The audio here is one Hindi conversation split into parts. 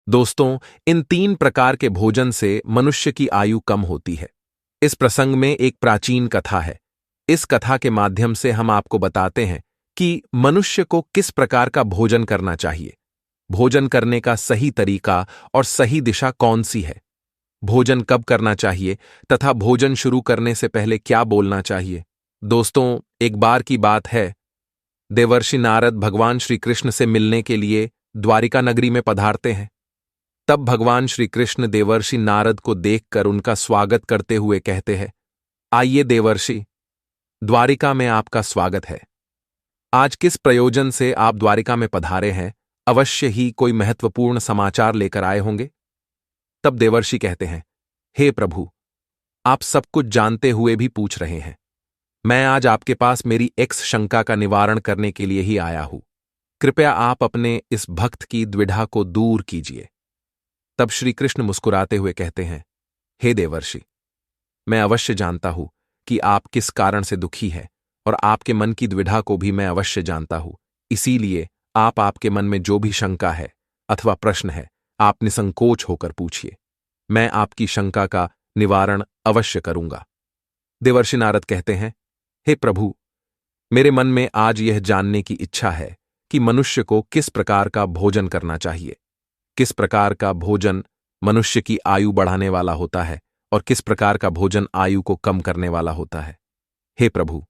दोस्तों, इन 3 प्रकार के भोजन से मनुष्य की आयु कम होती है। इस प्रसंग में एक प्राचीन कथा है। इस कथा के माध्यम से हम आपको बताते हैं कि मनुष्य को किस प्रकार का भोजन करना चाहिए, भोजन करने का सही तरीका और सही दिशा कौन सी है, भोजन कब करना चाहिए तथा भोजन शुरू करने से पहले क्या बोलना चाहिए। दोस्तों, एक बार की बात है, देवर्षि नारद भगवान श्री कृष्ण से मिलने के लिए द्वारिका नगरी में पधारते हैं। तब भगवान श्री कृष्ण देवर्षि नारद को देखकर उनका स्वागत करते हुए कहते हैं, आइए देवर्षि, द्वारिका में आपका स्वागत है। आज किस प्रयोजन से आप द्वारिका में पधारे हैं? अवश्य ही कोई महत्वपूर्ण समाचार लेकर आए होंगे। तब देवर्षि कहते हैं, हे प्रभु, आप सब कुछ जानते हुए भी पूछ रहे हैं। मैं आज आपके पास मेरी एक्स शंका का निवारण करने के लिए ही आया हूं। कृपया आप अपने इस भक्त की द्विधा को दूर कीजिए। तब श्री कृष्ण मुस्कुराते हुए कहते हैं, हे देवर्षि, मैं अवश्य जानता हूं कि आप किस कारण से दुखी है और आपके मन की द्विधा को भी मैं अवश्य जानता हूं। इसीलिए आपके मन में जो भी शंका है अथवा प्रश्न है, आप निसंकोच होकर पूछिए। मैं आपकी शंका का निवारण अवश्य करूंगा। देवर्षि नारद कहते हैं, हे प्रभु, मेरे मन में आज यह जानने की इच्छा है कि मनुष्य को किस प्रकार का भोजन करना चाहिए, किस प्रकार का भोजन मनुष्य की आयु बढ़ाने वाला होता है और किस प्रकार का भोजन आयु को कम करने वाला होता है। हे प्रभु,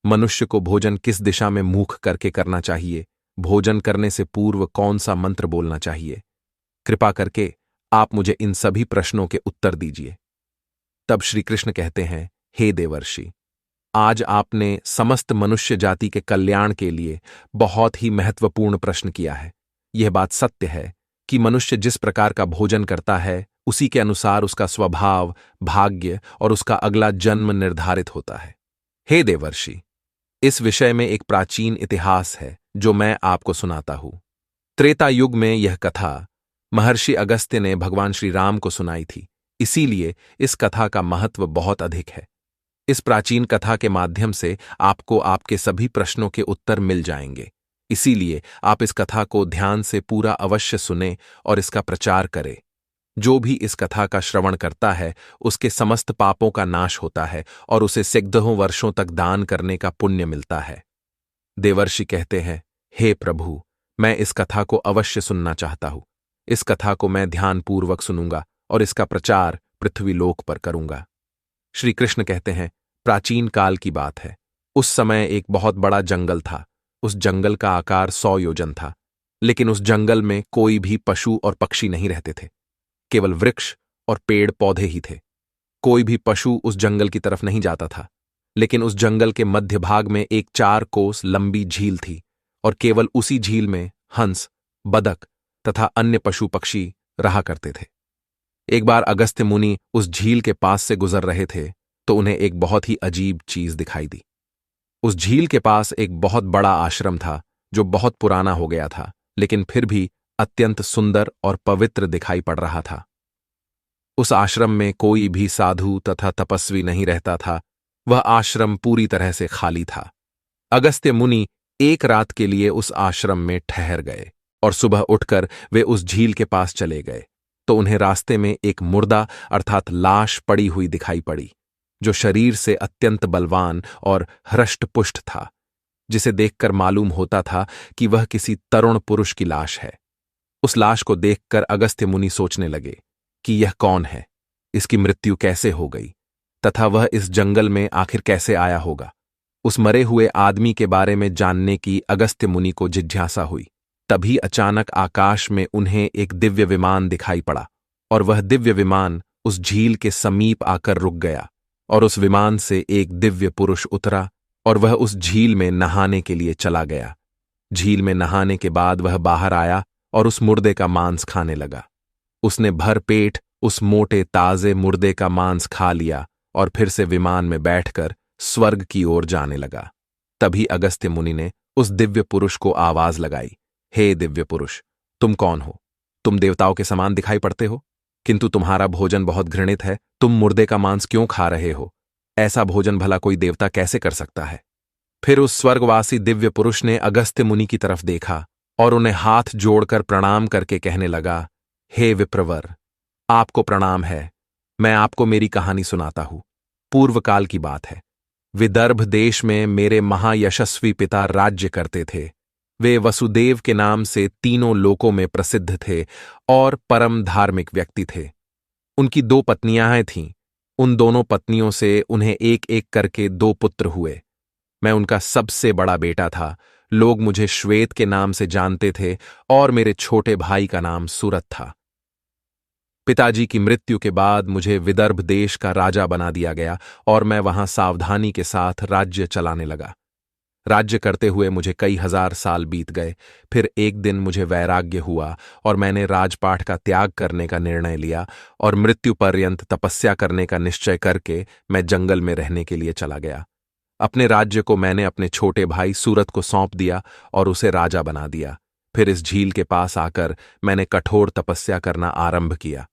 मनुष्य को भोजन किस दिशा में मुख करके करना चाहिए, भोजन करने से पूर्व कौन सा मंत्र बोलना चाहिए, कृपा करके आप मुझे इन सभी प्रश्नों के उत्तर दीजिए। तब श्री कृष्ण कहते हैं, हे देवर्षि, आज आपने समस्त मनुष्य जाति के कल्याण के लिए बहुत ही महत्वपूर्ण प्रश्न किया है। यह बात सत्य है कि मनुष्य जिस प्रकार का भोजन करता है, उसी के अनुसार उसका स्वभाव, भाग्य और उसका अगला जन्म निर्धारित होता है। हे देवर्षि, इस विषय में एक प्राचीन इतिहास है जो मैं आपको सुनाता हूं। त्रेता युग में यह कथा महर्षि अगस्त्य ने भगवान श्री राम को सुनाई थी, इसीलिए इस कथा का महत्व बहुत अधिक है। इस प्राचीन कथा के माध्यम से आपको आपके सभी प्रश्नों के उत्तर मिल जाएंगे। इसीलिए आप इस कथा को ध्यान से पूरा अवश्य सुने और इसका प्रचार करें। जो भी इस कथा का श्रवण करता है, उसके समस्त पापों का नाश होता है और उसे सैकड़ों वर्षों तक दान करने का पुण्य मिलता है। देवर्षि कहते हैं, हे प्रभु, मैं इस कथा को अवश्य सुनना चाहता हूं। इस कथा को मैं ध्यानपूर्वक सुनूंगा और इसका प्रचार पृथ्वीलोक पर करूंगा। श्री कृष्ण कहते हैं, प्राचीन काल की बात है। उस समय एक बहुत बड़ा जंगल था। उस जंगल का आकार 100 योजन था, लेकिन उस जंगल में कोई भी पशु और पक्षी नहीं रहते थे। केवल वृक्ष और पेड़ पौधे ही थे। कोई भी पशु उस जंगल की तरफ नहीं जाता था, लेकिन उस जंगल के मध्य भाग में एक 4 कोस लंबी झील थी और केवल उसी झील में हंस, बदक तथा अन्य पशु पक्षी रहा करते थे। एक बार अगस्त्य मुनि उस झील के पास से गुजर रहे थे तो उन्हें एक बहुत ही अजीब चीज दिखाई दी। उस झील के पास एक बहुत बड़ा आश्रम था जो बहुत पुराना हो गया था, लेकिन फिर भी अत्यंत सुंदर और पवित्र दिखाई पड़ रहा था। उस आश्रम में कोई भी साधु तथा तपस्वी नहीं रहता था। वह आश्रम पूरी तरह से खाली था। अगस्त्य मुनि एक रात के लिए उस आश्रम में ठहर गए और सुबह उठकर वे उस झील के पास चले गए तो उन्हें रास्ते में एक मुर्दा अर्थात लाश पड़ी हुई दिखाई पड़ी, जो शरीर से अत्यंत बलवान और हृष्टपुष्ट था, जिसे देखकर मालूम होता था कि वह किसी तरुण पुरुष की लाश है। उस लाश को देखकर अगस्त्य मुनि सोचने लगे कि यह कौन है, इसकी मृत्यु कैसे हो गई तथा वह इस जंगल में आखिर कैसे आया होगा। उस मरे हुए आदमी के बारे में जानने की अगस्त्य मुनि को जिज्ञासा हुई। तभी अचानक आकाश में उन्हें एक दिव्य विमान दिखाई पड़ा और वह दिव्य विमान उस झील के समीप आकर रुक गया और उस विमान से एक दिव्य पुरुष उतरा और वह उस झील में नहाने के लिए चला गया। झील में नहाने के बाद वह बाहर आया और उस मुर्दे का मांस खाने लगा। उसने भर पेट उस मोटे ताजे मुर्दे का मांस खा लिया और फिर से विमान में बैठकर स्वर्ग की ओर जाने लगा। तभी अगस्त्य मुनि ने उस दिव्य पुरुष को आवाज लगाई, हे दिव्य पुरुष, तुम कौन हो? तुम देवताओं के समान दिखाई पड़ते हो, किंतु तुम्हारा भोजन बहुत घृणित है। तुम मुर्दे का मांस क्यों खा रहे हो? ऐसा भोजन भला कोई देवता कैसे कर सकता है? फिर उस स्वर्गवासी दिव्य पुरुष ने अगस्त्य मुनि की तरफ देखा और उन्हें हाथ जोड़कर प्रणाम करके कहने लगा, हे विप्रवर, आपको प्रणाम है। मैं आपको मेरी कहानी सुनाता हूं। पूर्व काल की बात है। विदर्भ देश में मेरे महायशस्वी पिता राज्य करते थे। वे वसुदेव के नाम से तीनों लोकों में प्रसिद्ध थे और परम धार्मिक व्यक्ति थे। उनकी दो पत्नियां थीं। उन दोनों पत्नियों से उन्हें एक एक करके दो पुत्र हुए। मैं उनका सबसे बड़ा बेटा था। लोग मुझे श्वेत के नाम से जानते थे और मेरे छोटे भाई का नाम सूरत था। पिताजी की मृत्यु के बाद मुझे विदर्भ देश का राजा बना दिया गया और मैं वहां सावधानी के साथ राज्य चलाने लगा। राज्य करते हुए मुझे कई हजार साल बीत गए। फिर एक दिन मुझे वैराग्य हुआ और मैंने राजपाट का त्याग करने का निर्णय लिया और मृत्यु पर्यंत तपस्या करने का निश्चय करके मैं जंगल में रहने के लिए चला गया। अपने राज्य को मैंने अपने छोटे भाई सूरत को सौंप दिया और उसे राजा बना दिया। फिर इस झील के पास आकर मैंने कठोर तपस्या करना आरंभ किया।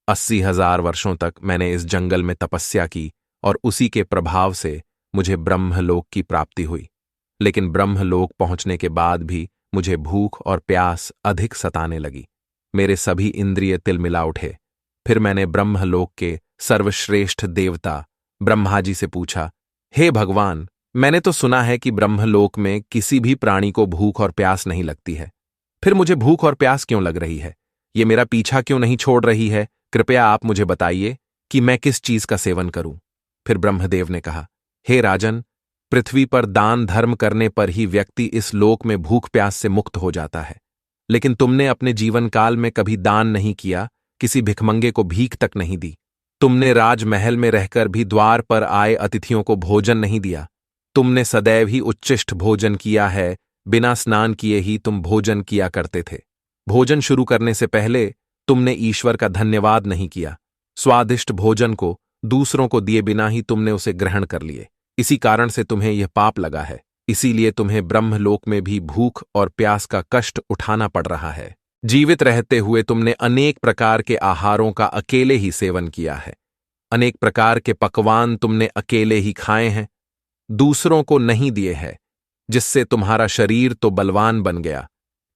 80,000 वर्षों तक मैंने इस जंगल में तपस्या की और उसी के प्रभाव से मुझे ब्रह्मलोक की प्राप्ति हुई। लेकिन ब्रह्मलोक पहुंचने के बाद भी मुझे भूख और प्यास अधिक सताने लगी। मेरे सभी इंद्रिय तिलमिला उठे। फिर मैंने ब्रह्मलोक के सर्वश्रेष्ठ देवता ब्रह्मा जी से पूछा, हे भगवान, मैंने तो सुना है कि ब्रह्मलोक में किसी भी प्राणी को भूख और प्यास नहीं लगती है। फिर मुझे भूख और प्यास क्यों लग रही है? ये मेरा पीछा क्यों नहीं छोड़ रही है? कृपया आप मुझे बताइए कि मैं किस चीज का सेवन करूं। फिर ब्रह्मदेव ने कहा, हे राजन, पृथ्वी पर दान धर्म करने पर ही व्यक्ति इस लोक में भूख प्यास से मुक्त हो जाता है। लेकिन तुमने अपने जीवन काल में कभी दान नहीं किया, किसी भिखमंगे को भीख तक नहीं दी। तुमने राजमहल में रहकर भी द्वार पर आए अतिथियों को भोजन नहीं दिया। तुमने सदैव ही उच्चिष्ट भोजन किया है। बिना स्नान किए ही तुम भोजन किया करते थे। भोजन शुरू करने से पहले तुमने ईश्वर का धन्यवाद नहीं किया। स्वादिष्ट भोजन को दूसरों को दिए बिना ही तुमने उसे ग्रहण कर लिए। इसी कारण से तुम्हें यह पाप लगा है। इसीलिए तुम्हें ब्रह्मलोक में भी भूख और प्यास का कष्ट उठाना पड़ रहा है। जीवित रहते हुए तुमने अनेक प्रकार के आहारों का अकेले ही सेवन किया है। अनेक प्रकार के पकवान तुमने अकेले ही खाए हैं, दूसरों को नहीं दिए हैं, जिससे तुम्हारा शरीर तो बलवान बन गया,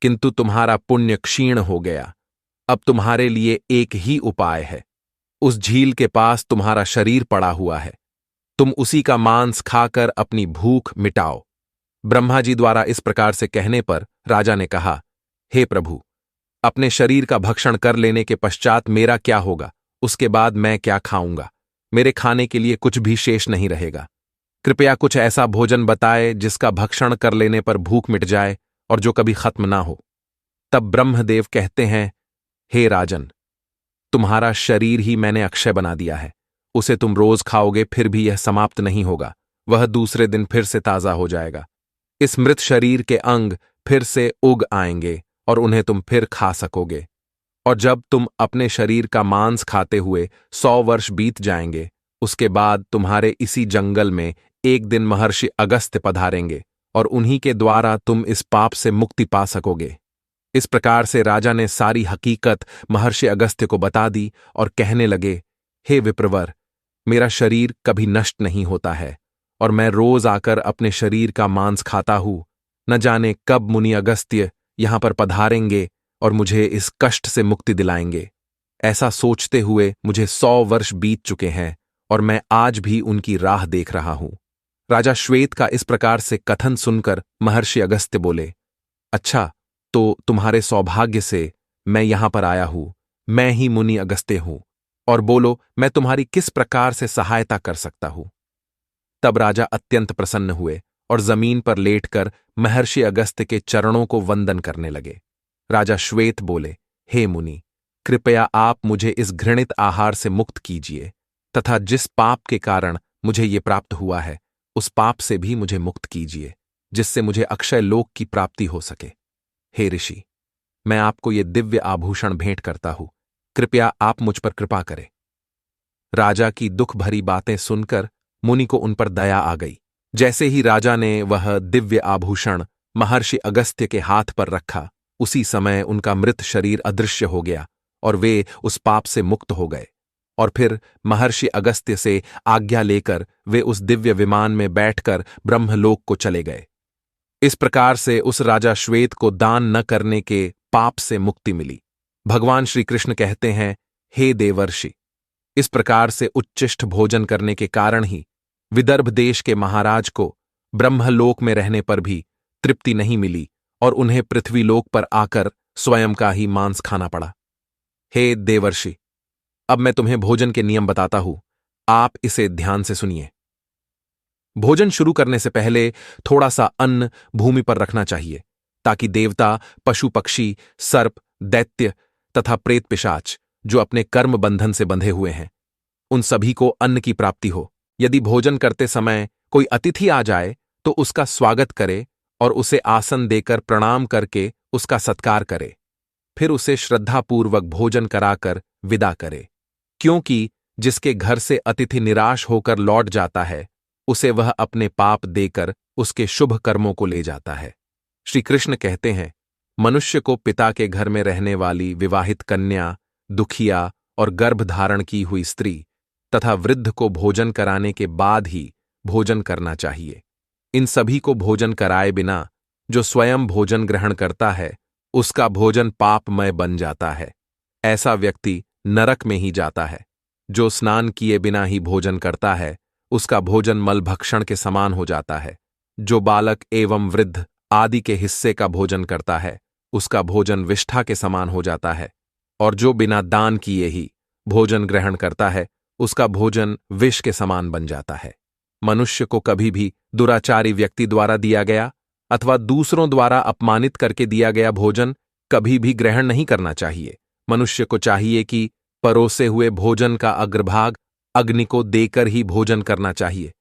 किंतु तुम्हारा पुण्य क्षीण हो गया। अब तुम्हारे लिए एक ही उपाय है। उस झील के पास तुम्हारा शरीर पड़ा हुआ है। तुम उसी का मांस खाकर अपनी भूख मिटाओ। ब्रह्मा जी द्वारा इस प्रकार से कहने पर राजा ने कहा, हे प्रभु, अपने शरीर का भक्षण कर लेने के पश्चात मेरा क्या होगा? उसके बाद मैं क्या खाऊंगा? मेरे खाने के लिए कुछ भी शेष नहीं रहेगा। कृपया कुछ ऐसा भोजन बताए जिसका भक्षण कर लेने पर भूख मिट जाए और जो कभी खत्म ना हो। तब ब्रह्मदेव कहते हैं, हे राजन, तुम्हारा शरीर ही मैंने अक्षय बना दिया है। उसे तुम रोज खाओगे फिर भी यह समाप्त नहीं होगा। वह दूसरे दिन फिर से ताजा हो जाएगा। इस मृत शरीर के अंग फिर से उग आएंगे और उन्हें तुम फिर खा सकोगे। और जब तुम अपने शरीर का मांस खाते हुए 100 वर्ष बीत जाएंगे, उसके बाद तुम्हारे इसी जंगल में एक दिन महर्षि अगस्त्य पधारेंगे और उन्हीं के द्वारा तुम इस पाप से मुक्ति पा सकोगे। इस प्रकार से राजा ने सारी हकीकत महर्षि अगस्त्य को बता दी और कहने लगे, हे विप्रवर, मेरा शरीर कभी नष्ट नहीं होता है और मैं रोज आकर अपने शरीर का मांस खाता हूं। न जाने कब मुनि अगस्त्य यहां पर पधारेंगे और मुझे इस कष्ट से मुक्ति दिलाएंगे। ऐसा सोचते हुए मुझे 100 वर्ष बीत चुके हैं और मैं आज भी उनकी राह देख रहा हूं। राजा श्वेत का इस प्रकार से कथन सुनकर महर्षि अगस्त्य बोले, अच्छा, तो तुम्हारे सौभाग्य से मैं यहां पर आया हूं। मैं ही मुनि अगस्त्य हूं, और बोलो मैं तुम्हारी किस प्रकार से सहायता कर सकता हूं। तब राजा अत्यंत प्रसन्न हुए और जमीन पर लेटकर महर्षि अगस्त्य के चरणों को वंदन करने लगे। राजा श्वेत बोले, हे मुनि, कृपया आप मुझे इस घृणित आहार से मुक्त कीजिए तथा जिस पाप के कारण मुझे ये प्राप्त हुआ है उस पाप से भी मुझे मुक्त कीजिए, जिससे मुझे अक्षय लोक की प्राप्ति हो सके। हे ऋषि, मैं आपको ये दिव्य आभूषण भेंट करता हूं। कृपया आप मुझ पर कृपा करें। राजा की दुख भरी बातें सुनकर मुनि को उन पर दया आ गई। जैसे ही राजा ने वह दिव्य आभूषण महर्षि अगस्त्य के हाथ पर रखा, उसी समय उनका मृत शरीर अदृश्य हो गया और वे उस पाप से मुक्त हो गए। और फिर महर्षि अगस्त्य से आज्ञा लेकर वे उस दिव्य विमान में बैठकर ब्रह्मलोक को चले गए। इस प्रकार से उस राजा श्वेत को दान न करने के पाप से मुक्ति मिली। भगवान श्री कृष्ण कहते हैं, हे देवर्षि, इस प्रकार से उच्चिष्ट भोजन करने के कारण ही विदर्भ देश के महाराज को ब्रह्मलोक में रहने पर भी तृप्ति नहीं मिली और उन्हें पृथ्वीलोक पर आकर स्वयं का ही मांस खाना पड़ा। हे देवर्षि, अब मैं तुम्हें भोजन के नियम बताता हूं, आप इसे ध्यान से सुनिए। भोजन शुरू करने से पहले थोड़ा सा अन्न भूमि पर रखना चाहिए ताकि देवता, पशु पक्षी, सर्प, दैत्य तथा प्रेत पिशाच जो अपने कर्म बंधन से बंधे हुए हैं, उन सभी को अन्न की प्राप्ति हो। यदि भोजन करते समय कोई अतिथि आ जाए तो उसका स्वागत करे और उसे आसन देकर प्रणाम करके उसका सत्कार करे, फिर उसे श्रद्धापूर्वक भोजन कराकर विदा करे, क्योंकि जिसके घर से अतिथि निराश होकर लौट जाता है उसे वह अपने पाप देकर उसके शुभ कर्मों को ले जाता है। श्री कृष्ण कहते हैं, मनुष्य को पिता के घर में रहने वाली विवाहित कन्या, दुखिया और गर्भ धारण की हुई स्त्री तथा वृद्ध को भोजन कराने के बाद ही भोजन करना चाहिए। इन सभी को भोजन कराए बिना जो स्वयं भोजन ग्रहण करता है उसका भोजन पापमय बन जाता है। ऐसा व्यक्ति नरक में ही जाता है। जो स्नान किए बिना ही भोजन करता है उसका भोजन मलभक्षण के समान हो जाता है। जो बालक एवं वृद्ध आदि के हिस्से का भोजन करता है उसका भोजन विष्ठा के समान हो जाता है, और जो बिना दान किए ही भोजन ग्रहण करता है उसका भोजन विष के समान बन जाता है। मनुष्य को कभी भी दुराचारी व्यक्ति द्वारा दिया गया अथवा दूसरों द्वारा अपमानित करके दिया गया भोजन कभी भी ग्रहण नहीं करना चाहिए। मनुष्य को चाहिए कि परोसे हुए भोजन का अग्रभाग अग्नि को देकर ही भोजन करना चाहिए।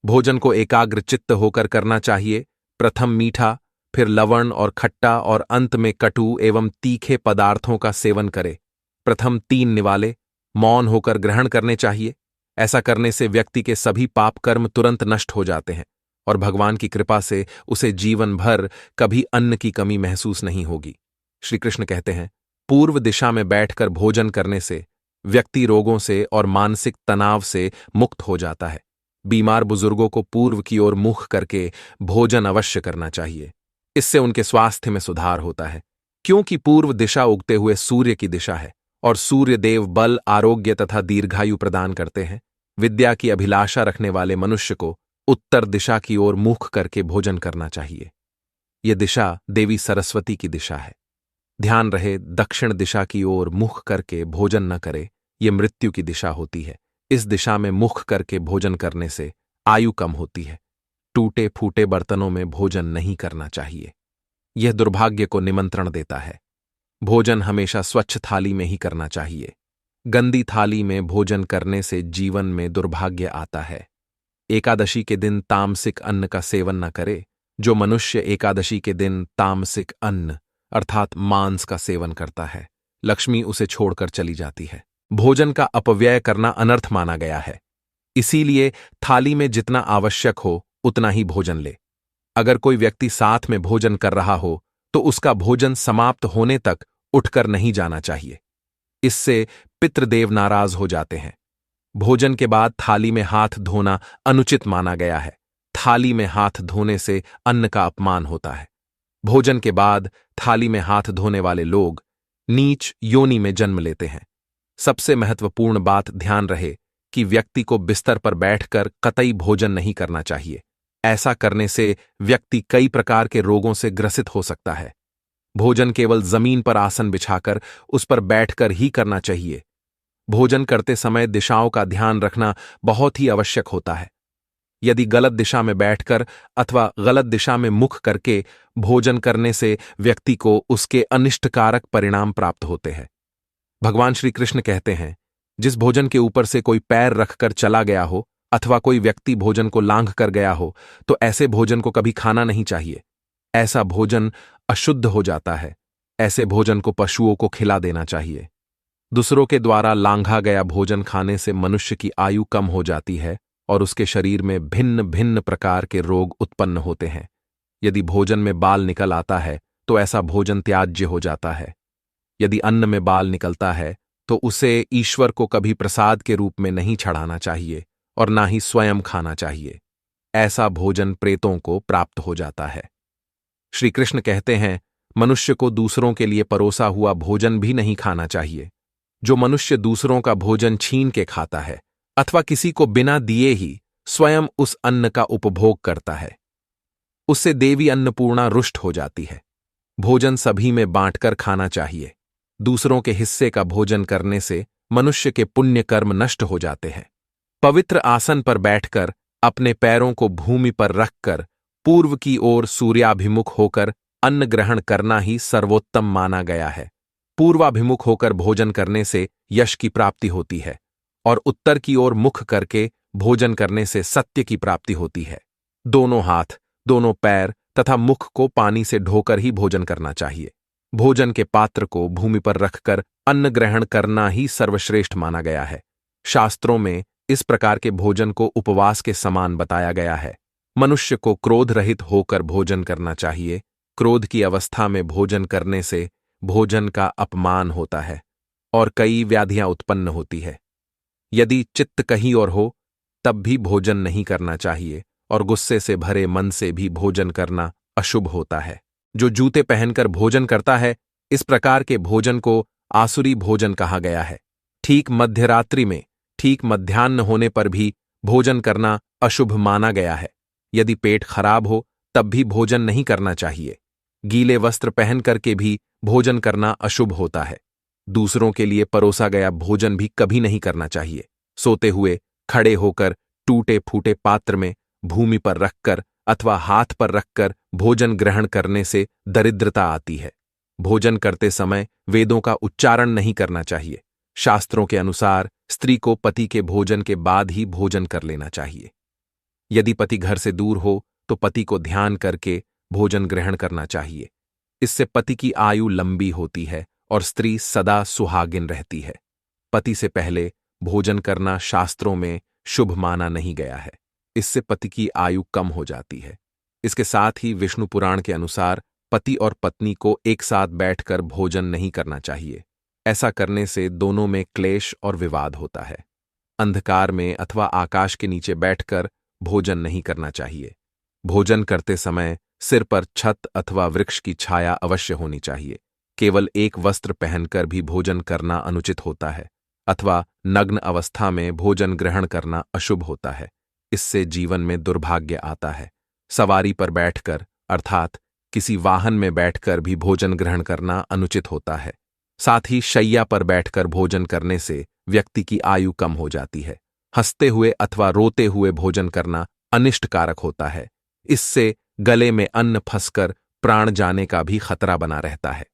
भोजन को एकाग्र चित्त होकर करना चाहिए। प्रथम मीठा, फिर लवण और खट्टा और अंत में कटु एवं तीखे पदार्थों का सेवन करे। प्रथम 3 निवाले मौन होकर ग्रहण करने चाहिए। ऐसा करने से व्यक्ति के सभी पाप कर्म तुरंत नष्ट हो जाते हैं और भगवान की कृपा से उसे जीवन भर कभी अन्न की कमी महसूस नहीं होगी। श्री कृष्ण कहते हैं, पूर्व दिशा में बैठकर भोजन करने से व्यक्ति रोगों से और मानसिक तनाव से मुक्त हो जाता है। बीमार बुजुर्गों को पूर्व की ओर मुख करके भोजन अवश्य करना चाहिए। इससे उनके स्वास्थ्य में सुधार होता है, क्योंकि पूर्व दिशा उगते हुए सूर्य की दिशा है और सूर्य देव बल, आरोग्य तथा दीर्घायु प्रदान करते हैं। विद्या की अभिलाषा रखने वाले मनुष्य को उत्तर दिशा की ओर मुख करके भोजन करना चाहिए। यह दिशा देवी सरस्वती की दिशा है। ध्यान रहे, दक्षिण दिशा की ओर मुख करके भोजन न करे, यह मृत्यु की दिशा होती है। इस दिशा में मुख करके भोजन करने से आयु कम होती है। टूटे फूटे बर्तनों में भोजन नहीं करना चाहिए, यह दुर्भाग्य को निमंत्रण देता है। भोजन हमेशा स्वच्छ थाली में ही करना चाहिए। गंदी थाली में भोजन करने से जीवन में दुर्भाग्य आता है। एकादशी के दिन तामसिक अन्न का सेवन न करे। जो मनुष्य एकादशी के दिन तामसिक अन्न अर्थात मांस का सेवन करता है, लक्ष्मी उसे छोड़कर चली जाती है। भोजन का अपव्यय करना अनर्थ माना गया है, इसीलिए थाली में जितना आवश्यक हो उतना ही भोजन ले। अगर कोई व्यक्ति साथ में भोजन कर रहा हो तो उसका भोजन समाप्त होने तक उठकर नहीं जाना चाहिए। इससे पितृदेव नाराज हो जाते हैं। भोजन के बाद थाली में हाथ धोना अनुचित माना गया है। थाली में हाथ धोने से अन्न का अपमान होता है। भोजन के बाद थाली में हाथ धोने वाले लोग नीच योनि में जन्म लेते हैं। सबसे महत्वपूर्ण बात ध्यान रहे कि व्यक्ति को बिस्तर पर बैठकर कतई भोजन नहीं करना चाहिए। ऐसा करने से व्यक्ति कई प्रकार के रोगों से ग्रसित हो सकता है। भोजन केवल जमीन पर आसन बिछाकर उस पर बैठकर ही करना चाहिए। भोजन करते समय दिशाओं का ध्यान रखना बहुत ही आवश्यक होता है। यदि गलत दिशा में बैठकर अथवा गलत दिशा में मुख करके भोजन करने से व्यक्ति को उसके अनिष्टकारक परिणाम प्राप्त होते हैं। भगवान श्री कृष्ण कहते हैं, जिस भोजन के ऊपर से कोई पैर रखकर चला गया हो अथवा कोई व्यक्ति भोजन को लांघ कर गया हो तो ऐसे भोजन को कभी खाना नहीं चाहिए। ऐसा भोजन अशुद्ध हो जाता है। ऐसे भोजन को पशुओं को खिला देना चाहिए। दूसरों के द्वारा लांघा गया भोजन खाने से मनुष्य की आयु कम हो जाती है और उसके शरीर में भिन्न भिन्न प्रकार के रोग उत्पन्न होते हैं। यदि भोजन में बाल निकल आता है तो ऐसा भोजन त्याज्य हो जाता है। यदि अन्न में बाल निकलता है तो उसे ईश्वर को कभी प्रसाद के रूप में नहीं चढ़ाना चाहिए और ना ही स्वयं खाना चाहिए। ऐसा भोजन प्रेतों को प्राप्त हो जाता है। श्री कृष्ण कहते हैं, मनुष्य को दूसरों के लिए परोसा हुआ भोजन भी नहीं खाना चाहिए। जो मनुष्य दूसरों का भोजन छीन के खाता है अथवा किसी को बिना दिए ही स्वयं उस अन्न का उपभोग करता है, उससे देवी अन्नपूर्णा रुष्ट हो जाती है। भोजन सभी में बांटकर खाना चाहिए। दूसरों के हिस्से का भोजन करने से मनुष्य के पुण्य कर्म नष्ट हो जाते हैं। पवित्र आसन पर बैठकर अपने पैरों को भूमि पर रखकर पूर्व की ओर सूर्याभिमुख होकर अन्न ग्रहण करना ही सर्वोत्तम माना गया है। पूर्वाभिमुख होकर भोजन करने से यश की प्राप्ति होती है और उत्तर की ओर मुख करके भोजन करने से सत्य की प्राप्ति होती है। दोनों हाथ, दोनों पैर तथा मुख को पानी से धोकर ही भोजन करना चाहिए। भोजन के पात्र को भूमि पर रखकर अन्न ग्रहण करना ही सर्वश्रेष्ठ माना गया है। शास्त्रों में इस प्रकार के भोजन को उपवास के समान बताया गया है। मनुष्य को क्रोध रहित होकर भोजन करना चाहिए। क्रोध की अवस्था में भोजन करने से भोजन का अपमान होता है और कई व्याधियां उत्पन्न होती है। यदि चित्त कहीं और हो तब भी भोजन नहीं करना चाहिए और गुस्से से भरे मन से भी भोजन करना अशुभ होता है। जो जूते पहनकर भोजन करता है, इस प्रकार के भोजन को आसुरी भोजन कहा गया है। ठीक मध्यरात्रि में, ठीक मध्याह्न होने पर भी भोजन करना अशुभ माना गया है। यदि पेट खराब हो तब भी भोजन नहीं करना चाहिए। गीले वस्त्र पहन करके भी भोजन करना अशुभ होता है। दूसरों के लिए परोसा गया भोजन भी कभी नहीं करना चाहिए। सोते हुए, खड़े होकर, टूटे फूटे पात्र में भूमि पर रखकर अथवा हाथ पर रखकर भोजन ग्रहण करने से दरिद्रता आती है। भोजन करते समय वेदों का उच्चारण नहीं करना चाहिए। शास्त्रों के अनुसार स्त्री को पति के भोजन के बाद ही भोजन कर लेना चाहिए। यदि पति घर से दूर हो तो पति को ध्यान करके भोजन ग्रहण करना चाहिए। इससे पति की आयु लंबी होती है और स्त्री सदा सुहागिन रहती है। पति से पहले भोजन करना शास्त्रों में शुभ माना नहीं गया है। इससे पति की आयु कम हो जाती है। इसके साथ ही विष्णु पुराण के अनुसार पति और पत्नी को एक साथ बैठकर भोजन नहीं करना चाहिए। ऐसा करने से दोनों में क्लेश और विवाद होता है। अंधकार में अथवा आकाश के नीचे बैठकर भोजन नहीं करना चाहिए। भोजन करते समय सिर पर छत अथवा वृक्ष की छाया अवश्य होनी चाहिए। केवल एक वस्त्र पहनकर भी भोजन करना अनुचित होता है अथवा नग्न अवस्था में भोजन ग्रहण करना अशुभ होता है। इससे जीवन में दुर्भाग्य आता है। सवारी पर बैठकर अर्थात किसी वाहन में बैठकर भी भोजन ग्रहण करना अनुचित होता है। साथ ही शैया पर बैठकर भोजन करने से व्यक्ति की आयु कम हो जाती है। हंसते हुए अथवा रोते हुए भोजन करना अनिष्टकारक होता है। इससे गले में अन्न फंसकर प्राण जाने का भी खतरा बना रहता है।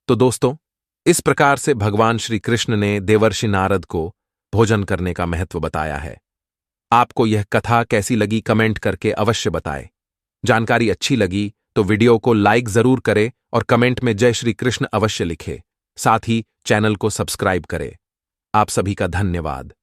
तो दोस्तों, इस प्रकार से भगवान श्री कृष्ण ने देवर्षि नारद को भोजन करने का महत्व बताया है। आपको यह कथा कैसी लगी कमेंट करके अवश्य बताएं। जानकारी अच्छी लगी तो वीडियो को लाइक जरूर करें और कमेंट में जय श्री कृष्ण अवश्य लिखें। साथ ही चैनल को सब्सक्राइब करें। आप सभी का धन्यवाद।